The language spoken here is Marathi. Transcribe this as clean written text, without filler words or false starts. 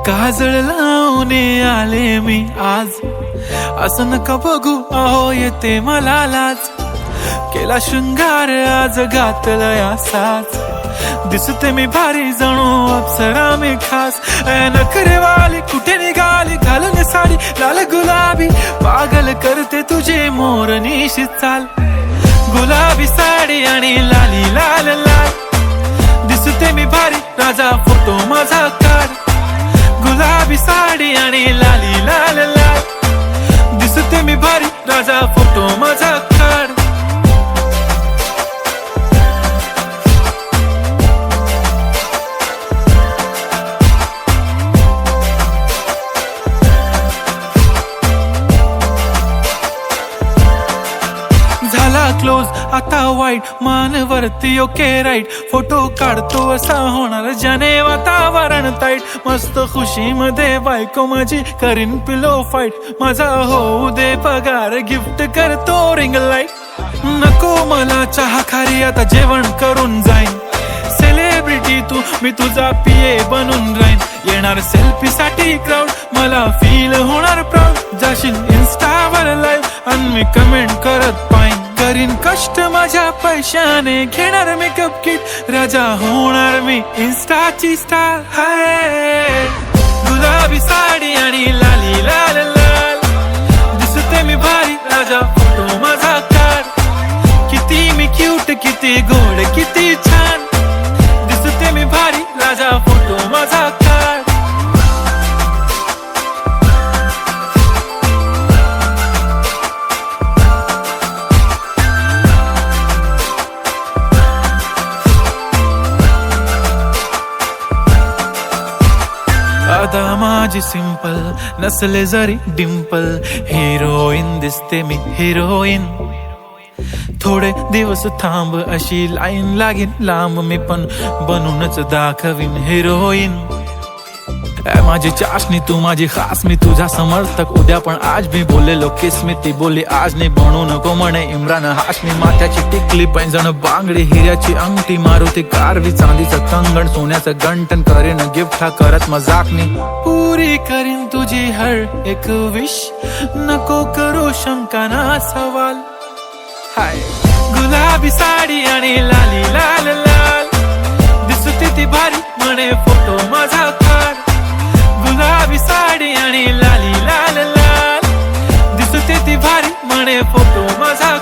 काजळ लावून आले मी आज, असं नका बघू अहो येते मला लाज. केला शृंगार आज घातला साज, दिसते मी भारी जणू अप्सरा मी खास. नखरेवाली कुठे निघाली घालून साडी लाल गुलाबी, पागल करते तुझे मोरनीशी चाल. गुलाबी साडी आणि लाली लाल लाल, दिसते मी भारी राजा फोटो माझा काढ. गुलाबी साडी आणि लाली लाल लाल, दिसते मी भारी राजा फोटो माझा काढ. झाला क्लोज आता वाईट, मानवरती ओके राईट. फोटो काढतो असा होणार ज्याने वातावरण ताईट. मस्त खुशी मध्ये बायको माझी करीन पिलो फाईट. माझा होऊ दे पगार गिफ्ट करतो रिंग लाईट. नको मला चहा खारी आता जेवण करून जाईन. सेलिब्रिटी तू मी तुझा पिये बनून राहीन. येणार सेल्फी साठी क्राऊड मला फील होणार प्राऊड. जाशील इन्स्टावर लाईव्ह आणि मी कमेंट करत पाईन. करीन कष्ट माझ्या पैशाने घेणार मेकअप किट. राजा होणार मी इन्स्टाची स्टार. हाय गुलाबी साडी आणि लाली लाल लाल, दिसते मी भारी राजा फोटो माझा काढ. किती मी क्यूट किती गोड किती छान, दिसते मी भारी राजा फोटो माझा काढ. आता माझी सिंपल नसले जरी डिंपल, हिरोईन दिसते मी हिरोईन. थोडे दिवस थांब अशी लाईन लागेल लांब, मी पण बनूनच दाखवीन हिरोईन. माझी चाशनी तू माझी खास, मी तुझा समर्थक उद्या पण आज मी बोललेलो किस मी. ती बोलली आज नाही बनू नको म्हणे इम्रान हाशमी. माथ्याची टिकली पैंजण बांगडी हिऱ्याची अंगठी, मारुती कारवी चांदीचं कंगण सोन्याचं गंटन. करीन गिफ्ट हा करत मजाकनी, पुरी करीन तुझी हर एक विश. नको करू शंका ना सवाल. हाय गुलाबी साडी आणि लाली लाल लाल, दिसते ती भारी म्हणे फोटो माझा काढ. गुलाबी साडी आणि लाली लाल लाल, दिसते ती भारी म्हणे फोटो माझा.